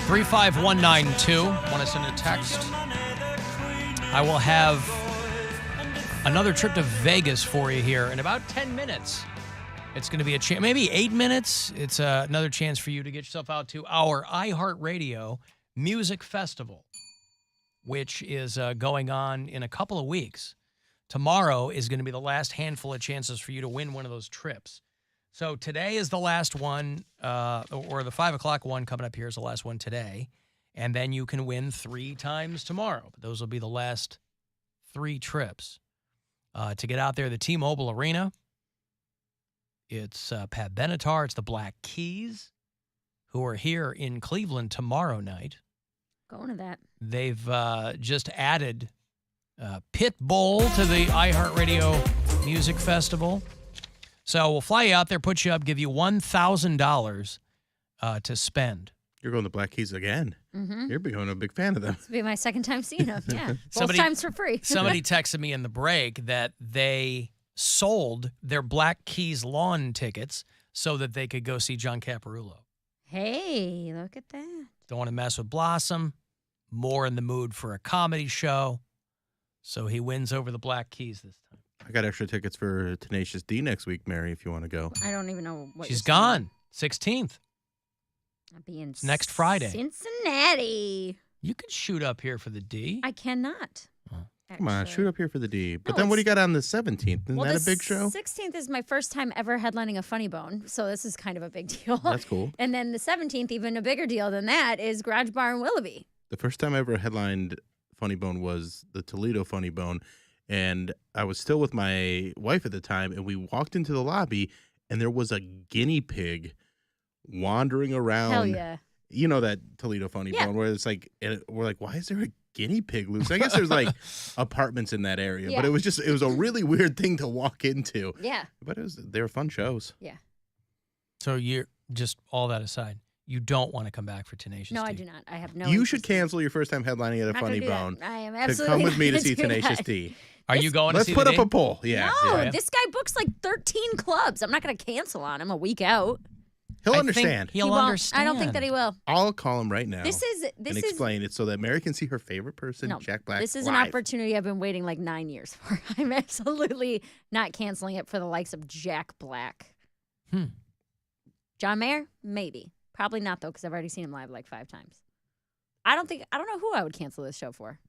35192. Want to send a text? I will have another trip to Vegas for you here in about 10 minutes. It's going to be a chance, maybe 8 minutes. It's another chance for you to get yourself out to our iHeartRadio Music Festival, which is going on in a couple of weeks. Tomorrow is going to be the last handful of chances for you to win one of those trips. So today is the last one, or the 5 o'clock one coming up here is the last one today. And then you can win 3 times tomorrow. But those will be the last 3 trips. To get out there, the T-Mobile Arena. It's Pat Benatar. It's the Black Keys, who are here in Cleveland tomorrow night. Going to that. They've just added Pitbull to the iHeartRadio Music Festival. So we'll fly you out there, put you up, give you $1,000 to spend. You're going to Black Keys again. Mm-hmm. You're becoming a big fan of them. This will be my second time seeing them. Yeah, both times for free. Somebody texted me in the break that they sold their Black Keys lawn tickets so that they could go see John Caparulo. Hey, look at that. Don't want to mess with Blossom. More in the mood for a comedy show. So he wins over the Black Keys this time. I got extra tickets for Tenacious D next week, Mary, if you want to go. I don't even know what She's gone. 16th. I'll be in next Friday. Cincinnati. You could shoot up here for the D. I cannot. Come on, shoot up here for the D. But No, then what do you got on the 17th? Isn't that a big show? The 16th is my first time ever headlining a Funny Bone, so this is kind of a big deal. That's cool. And then the 17th, even a bigger deal than that, is Garage Bar in Willoughby. The first time I ever headlined Funny Bone was the Toledo Funny Bone. And I was still with my wife at the time, and we walked into the lobby, and there was a guinea pig wandering around. Hell yeah. You know that Toledo Funny Bone where it's like, and we're like, why is there a guinea pig loose? I guess there's like apartments in that area, but it was a really weird thing to walk into. Yeah. But they were fun shows. Yeah. So you're just all that aside, you don't want to come back for Tenacious D. No, I do not. I have no You interest should cancel your first time headlining at a Funny Bone. I am to absolutely come with me to not see gonna do Tenacious that. D. Are you going to see Let's put the up a poll. Yeah. No, yeah. this guy books like 13 clubs. I'm not going to cancel on him a week out. He'll I understand. Think he'll won't. understand. I don't think that he will. I'll call him right now. This is and explain it so that Mary can see her favorite person, no, Jack Black. This is live. an opportunity I've been waiting like 9 years for. I'm absolutely not canceling it for the likes of Jack Black. John Mayer? Maybe. Probably not, though, because I've already seen him live like 5 times. I don't know who I would cancel this show for.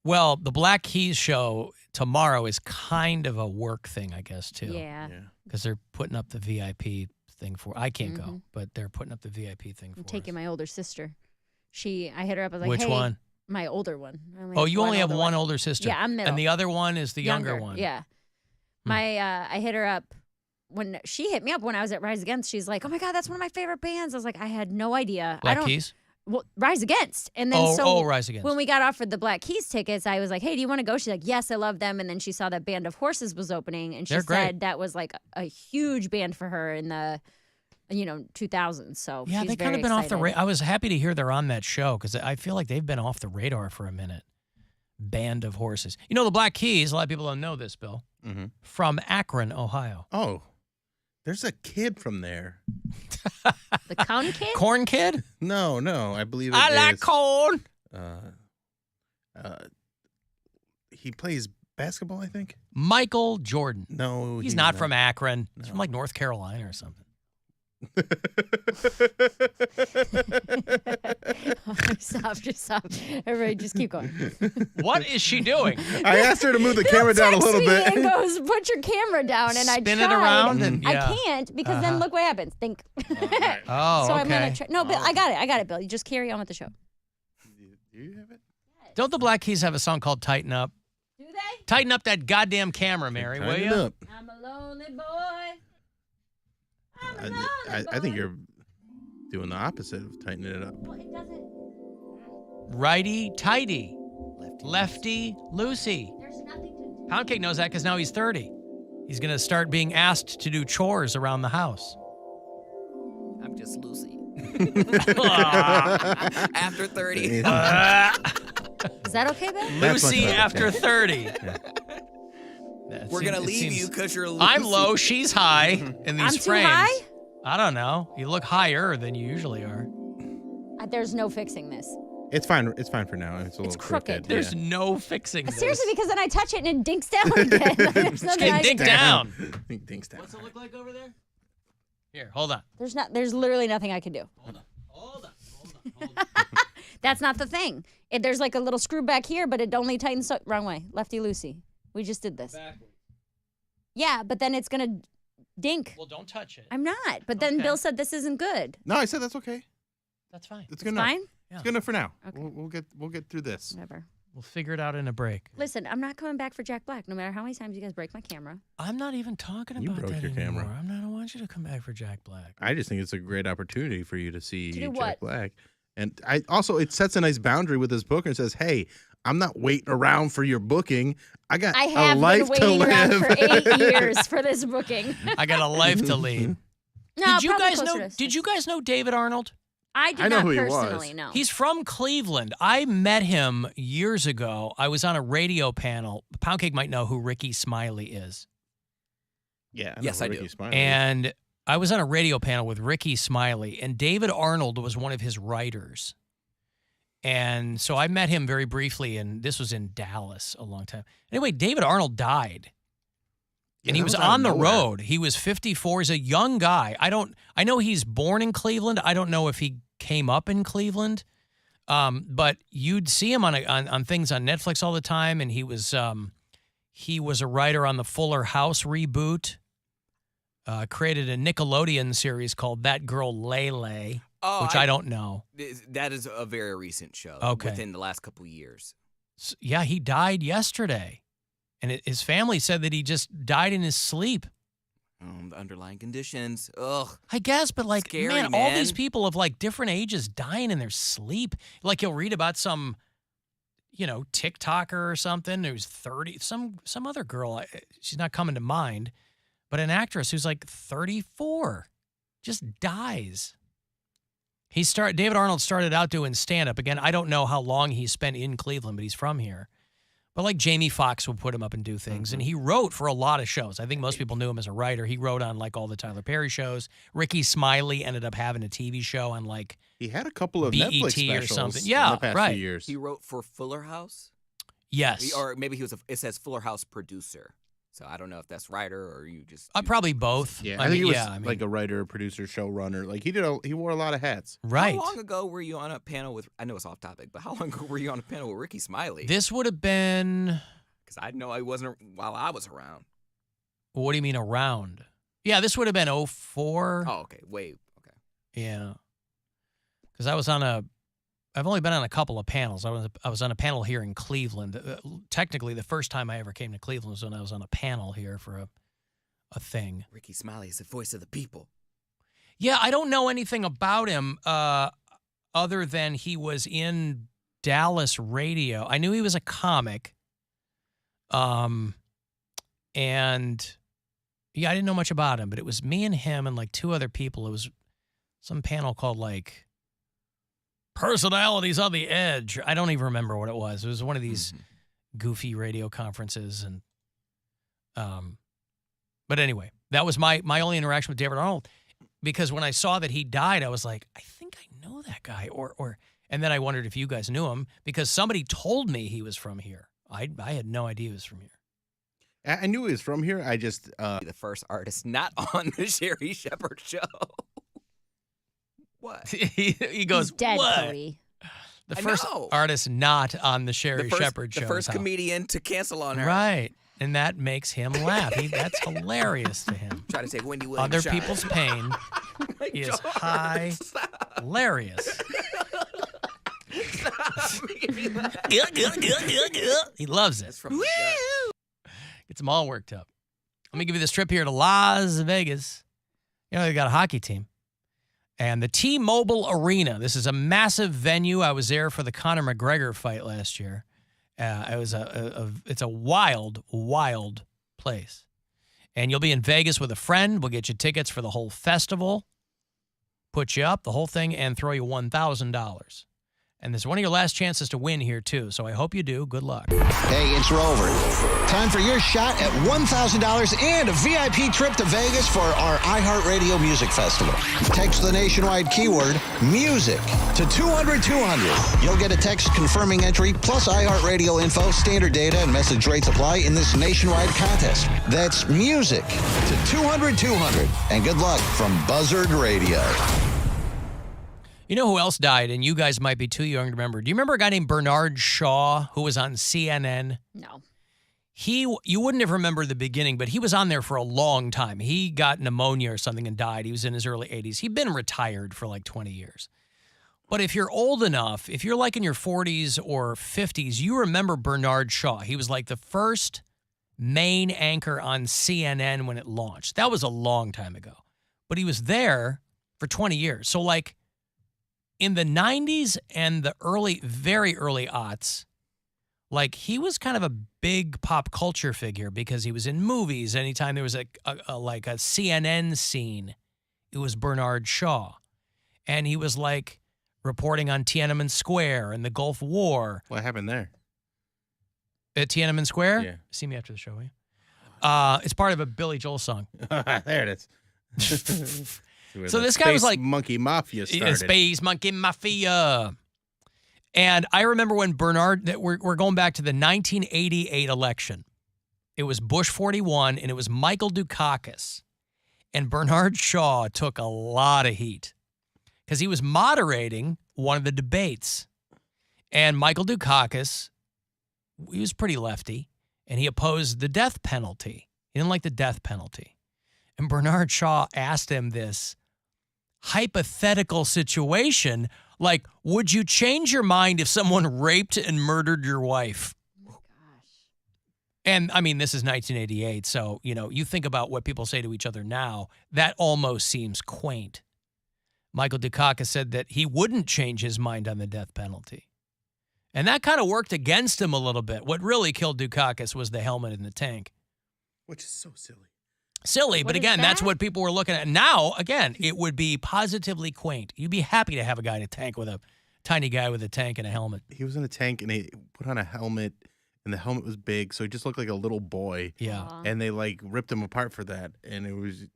Well, the Black Keys show tomorrow is kind of a work thing, I guess, too. Yeah. Because they're putting up the VIP thing for. I can't go, but they're putting up the VIP thing for. I'm taking us. my older sister. I hit her up. I was like, Which hey, one? My older one. You only have one older sister. Yeah, I'm middle. And the other one is the younger one. Yeah. I hit her up when she hit me up when I was at Rise Against. She's like, oh my God, that's one of my favorite bands. I was like, I had no idea. Black Keys? Well, Rise Against. And then Rise Against. When we got offered the Black Keys tickets, I was like, hey, do you want to go? She's like, yes, I love them. And then she saw that Band of Horses was opening, and she They're said great. that was like a huge band for her in the 2000s. So yeah, she's they kind very of been off the excited. radar. I was happy to hear they're on that show because I feel like they've been off the radar for a minute. Band of Horses. You know, the Black Keys, a lot of people don't know this, Bill, from Akron, Ohio. Oh, there's a kid from there. The Corn Kid? Corn Kid? No, I believe I like is, corn. He plays basketball, I think. Michael Jordan. No, he's not from Akron. He's from like North Carolina or something. Stop. Everybody just keep going. What is she doing? I asked her to move the camera down a little bit. And goes, put your camera down, and I tried. Spin it around and I can't because then look what happens. Think. Oh, so okay. I'm gonna try. No, but I got it, Bill. You just carry on with the show. Do you have it? Don't the Black Keys have a song called Tighten Up? Do they? Tighten up that goddamn camera, Mary, will Tighten you? up. I'm a lonely boy. I'm a lonely boy. I think you're doing the opposite of tightening it up. Well, it doesn't. Righty tighty. Lefty loosey. There's nothing to do. Poundcake knows that because now he's 30. He's going to start being asked to do chores around the house. I'm just Lucy. Lucy After 30. Is that okay, Ben? That's much better. after 30. We're going to leave you because you're Lucy. I'm low, she's high in these I'm too frames. high? I don't know. You look higher than you usually are. There's no fixing this. It's fine. It's fine for now. It's a little crooked. There's no fixing this. Seriously, because then I touch it and it dinks down again. There's nothing I can dink down. Dinks down. What's it look like over there? Here, hold on. There's literally nothing I can do. Hold on. That's not the thing. There's like a little screw back here, but it only tightens wrong way. Lefty-loosey. We just did this. Backwards. Yeah, but then it's going to dink. Well, don't touch it. I'm not. But then Bill said this isn't good. No, I said that's okay. That's fine. It's good enough. Fine? Yeah. It's good enough for now. Okay. We'll get through this. Whatever. We'll figure it out in a break. Listen, I'm not coming back for Jack Black, no matter how many times you guys break my camera. I'm not even talking You about broke that your anymore. camera. I don't want you to come back for Jack Black. I just think it's a great opportunity for you to see To do Jack what? Black. And I also, it sets a nice boundary with this book and says, hey, I'm not waiting around for your booking. I got I a have been life to waiting around live. for 8 years for this booking. I got a life to lead. No, Did you probably guys closer know? to Did you guys know David Arnold? I did I know not who he was. personally know. He's from Cleveland. I met him years ago. I was on a radio panel. Poundcake might know who Ricky Smiley is. Yeah. Yes, I do. And I was on a radio panel with Ricky Smiley, and David Arnold was one of his writers. And so I met him very briefly, and this was in Dallas a long time. Anyway, David Arnold died. And he was on the road. He was 54. He's a young guy. I know he's born in Cleveland. I don't know if he came up in Cleveland. But you'd see him on things on Netflix all the time. And he was a writer on the Fuller House reboot. Created a Nickelodeon series called That Girl Lele, which I don't know. That is a very recent show. Okay. Within the last couple of years. Yeah, he died yesterday. And his family said that he just died in his sleep. The underlying conditions. Ugh. I guess, but like, Scary, man, all man. these people of like different ages dying in their sleep. Like you'll read about some, TikToker or something who's 30, some other girl. She's not coming to mind, but an actress who's like 34 just dies. David Arnold started out doing stand-up. Again, I don't know how long he spent in Cleveland, but he's from here. But like Jamie Foxx would put him up and do things. And he wrote for a lot of shows. I think most people knew him as a writer. He wrote on like all the Tyler Perry shows. Ricky Smiley ended up having a TV show on like He had a couple of BET Netflix or specials something. in Yeah, the past right. few years. He wrote for Fuller House? Yes. Or maybe he was it says Fuller House producer. So I don't know if that's writer or you just Probably both. Yeah, I think he was like a writer, producer, showrunner. Like he wore a lot of hats. Right. How long ago were you on a panel with I know it's off topic, but how long ago were you on a panel with Ricky Smiley? This would have been... Because I know I wasn't while I was around. What do you mean around? Yeah, this would have been 04. Oh, okay. Wait. Okay. Yeah. Because I've only been on a couple of panels. I was on a panel here in Cleveland. Technically, the first time I ever came to Cleveland was when I was on a panel here for a thing. Ricky Smiley is the voice of the people. Yeah, I don't know anything about him other than he was in Dallas radio. I knew he was a comic. And yeah, I didn't know much about him, but it was me and him and like two other people. It was some panel called like Personalities on the Edge. I don't even remember what it was. It was one of these goofy radio conferences. And, but anyway, that was my only interaction with David Arnold, because when I saw that he died, I was like, I think I know that guy. And then I wondered if you guys knew him, because somebody told me he was from here. I had no idea he was from here. I knew he was from here. I just The first artist not on the Sherry Shepherd show. What? he goes, He's dead, what? Cody. The I first know. artist not on the Sherry Shepherd show. The first is how- comedian to cancel on her. Right. And that makes him laugh. That's hilarious to him. Try to take Wendy Williams. Other shot. people's pain is George, hilarious. Stop. He loves it. That's from the gut. Gets them all worked up. Let me give you this trip here to Las Vegas. They got a hockey team. And the T-Mobile Arena. This is a massive venue. I was there for the Conor McGregor fight last year. It's a wild, wild place. And you'll be in Vegas with a friend. We'll get you tickets for the whole festival, put you up, the whole thing, and throw you $1,000. And this is one of your last chances to win here, too. So I hope you do. Good luck. Hey, it's Rover. Time for your shot at $1,000 and a VIP trip to Vegas for our iHeartRadio Music Festival. Text the nationwide keyword music to 200-200. You'll get a text confirming entry plus iHeartRadio info, standard data, and message rates apply in this nationwide contest. That's music to 200-200. And good luck from Buzzard Radio. You know who else died, and you guys might be too young to remember. Do you remember a guy named Bernard Shaw who was on CNN? No. You wouldn't have remembered the beginning, but he was on there for a long time. He got pneumonia or something and died. He was in his early 80s. He'd been retired for like 20 years. But if you're old enough, if you're like in your 40s or 50s, you remember Bernard Shaw. He was like the first main anchor on CNN when it launched. That was a long time ago. But he was there for 20 years. So like, in the 90s and the very early aughts, like he was kind of a big pop culture figure because he was in movies. Anytime there was a CNN scene, it was Bernard Shaw. And he was like reporting on Tiananmen Square and the Gulf War. What happened there? At Tiananmen Square? Yeah. See me after the show, will you? It's part of a Billy Joel song. There it is. So this guy was like Monkey Mafia started. Space Monkey Mafia. And I remember when we're going back to the 1988 election. It was Bush 41, and it was Michael Dukakis. And Bernard Shaw took a lot of heat because he was moderating one of the debates. And Michael Dukakis, he was pretty lefty, and he opposed the death penalty. He didn't like the death penalty. And Bernard Shaw asked him this hypothetical situation, like, would you change your mind if someone raped and murdered your wife? Oh my gosh. And I mean, this is 1988, so, you think about what people say to each other now, that almost seems quaint. Michael Dukakis said that he wouldn't change his mind on the death penalty. And that kind of worked against him a little bit. What really killed Dukakis was the helmet in the tank. Which is so silly. Silly, but What is again, that's that? what people were looking at. Now, again, it would be positively quaint. You'd be happy to have a guy in a tank with a tiny guy with a tank and a helmet. He was in a tank and they put on a helmet, and the helmet was big, so he just looked like a little boy. Yeah. Aw. And they like ripped him apart for that, and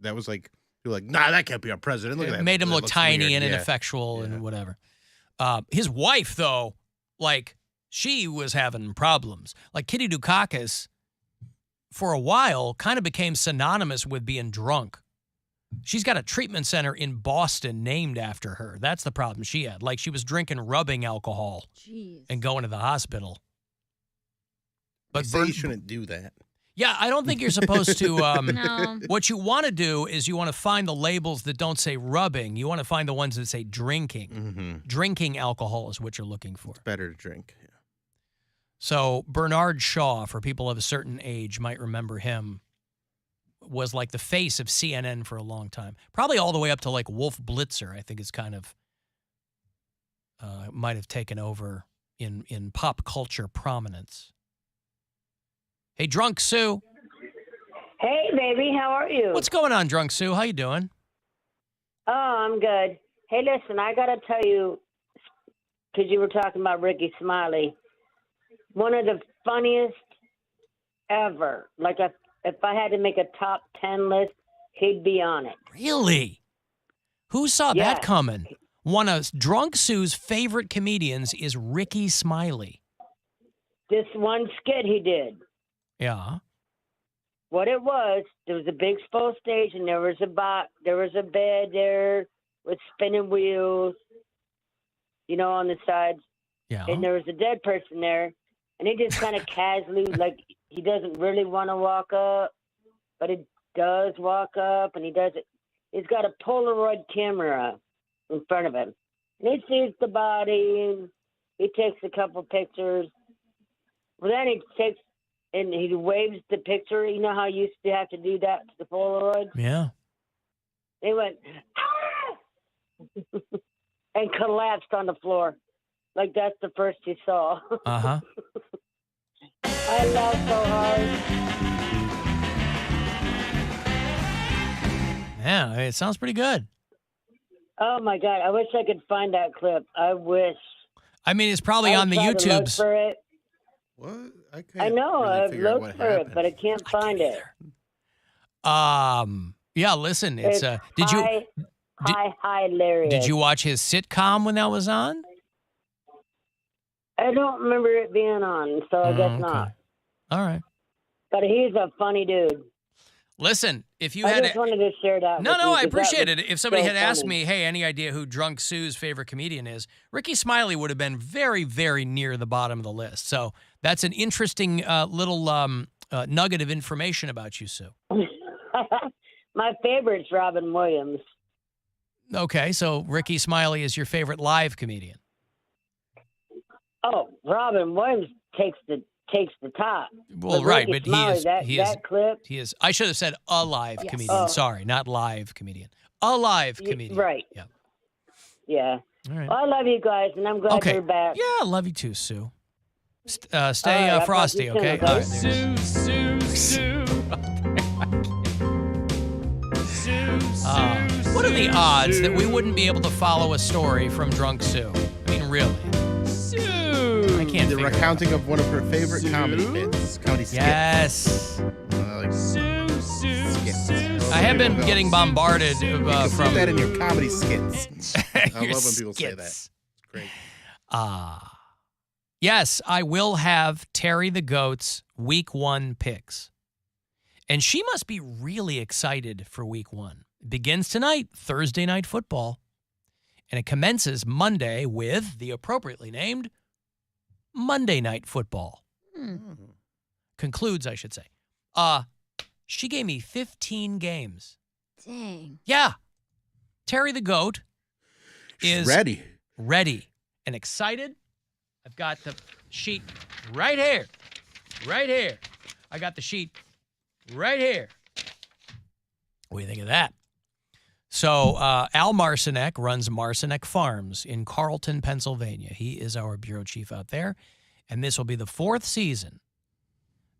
that was like, you were like, nah, that can't be our president. Look at It that. made him That look looks tiny weird. and Yeah. ineffectual Yeah. and whatever. His wife, though, like, she was having problems. Like, Kitty Dukakis, for a while, kind of became synonymous with being drunk. She's got a treatment center in Boston named after her. That's the problem she had. Like, she was drinking rubbing alcohol Jeez. and going to the hospital. They But say you shouldn't do that. yeah, I don't think you're supposed to. No. What you want to do is you want to find the labels that don't say rubbing. You want to find the ones that say drinking. Mm-hmm. Drinking alcohol is what you're looking for. Better to drink. Yeah. So Bernard Shaw, for people of a certain age, might remember him, was like the face of CNN for a long time. Probably all the way up to like Wolf Blitzer, I think is kind of, might have taken over in pop culture prominence. Hey, Drunk Sue. Hey, baby, how are you? What's going on, Drunk Sue? How you doing? Oh, I'm good. Hey, listen, I got to tell you, because you were talking about Ricky Smiley, one of the funniest ever. Like, if I had to make a top 10 list, he'd be on it. Really? Who saw Yeah. that coming? One of Drunk Sue's favorite comedians is Ricky Smiley. This one skit he did, Yeah. what it was, there was a big full stage, and there was a bed there with spinning wheels, on the sides. Yeah. And there was a dead person there, and he just kind of casually, like, he doesn't really want to walk up, but he does walk up, and he does it. He's got a Polaroid camera in front of him, and he sees the body, and he takes a couple pictures. Well, then he takes, and he waves the picture. You know how you used to have to do that to the Polaroid? Yeah. They went, ah! and collapsed on the floor. Like that's the first you saw. Uh-huh. I laughed so hard. Yeah, it sounds pretty good. Oh my God! I wish I could find that clip. I wish. I mean, it's probably on the tried to look YouTubes. for it. What? I know. really I've figure out looked what for it, happened. but I can't find it. Yeah, listen, it's did you hilarious. did you watch his sitcom when that was on? I don't remember it being on, so I guess not. All right. But he's a funny dude. Listen, if you I had just wanted to share that. No, with no, you I 'cause that appreciate was it. If somebody so had asked funny. me, hey, any idea who Drunk Sue's favorite comedian is, Ricky Smiley would have been very, very near the bottom of the list. So that's an interesting little nugget of information about you, Sue. My favorite's Robin Williams. Okay, so Ricky Smiley is your favorite live comedian. Oh, Robin Williams takes the top. Well, But right, Ricky but Smiley, he is that clip. he is. I should have said a live Yes. comedian. Oh. Sorry, not live comedian. A live comedian. Right. Yeah. Yeah. All right. Well, I love you guys, and I'm glad Okay. you're back. Yeah, I love you too, Sue. Stay All right, I'll talk frosty, to you soon, okay? okay? All right, Sue. what are the odds that we wouldn't be able to follow a story from Drunk Sue? I mean, really? I can't The figure it out. recounting of one of her favorite comedy bits, comedy skits. Yes. Like skits. I have been getting bombarded You can from put that in your comedy skits. I love when your people say that. skits. It's great. Yes, I will have Terry the Goat's Week 1 picks. And she must be really excited for Week 1. It begins tonight, Thursday Night Football. And it commences Monday with the appropriately named Monday Night Football. Concludes, I should say. She gave me 15 games. Dang. Yeah. Terry the Goat is ready and excited. I've got the sheet right here. Right here. I got the sheet right here. What do you think of that? So Al Marcinek runs Marcinek Farms in Carlton, Pennsylvania. He is our bureau chief out there. And this will be the 4th season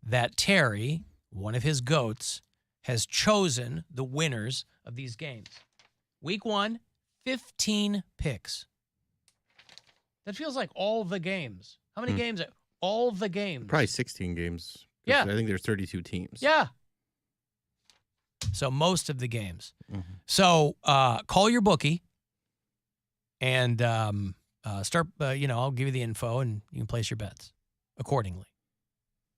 that Terry, one of his goats, has chosen the winners of these games. Week 1, 15 picks. That feels like all the games. How many games? All the games. Probably 16 games. Yeah. I think there's 32 teams. Yeah. So most of the games. So call your bookie and start, I'll give you the info and you can place your bets accordingly.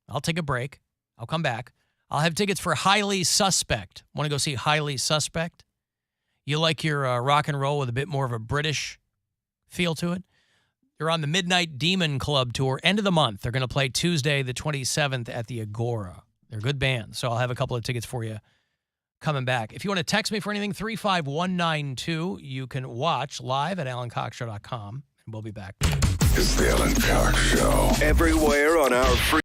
I'll take a break. I'll come back. I'll have tickets for Highly Suspect. Want to go see Highly Suspect? You like your rock and roll with a bit more of a British feel to it? They're on the Midnight Demon Club tour, end of the month. They're going to play Tuesday, the 27th at the Agora. They're a good band, so I'll have a couple of tickets for you coming back. If you want to text me for anything, 35192. You can watch live at alancoxshow.com, and we'll be back. It's the Alan Cox Show. Everywhere on our free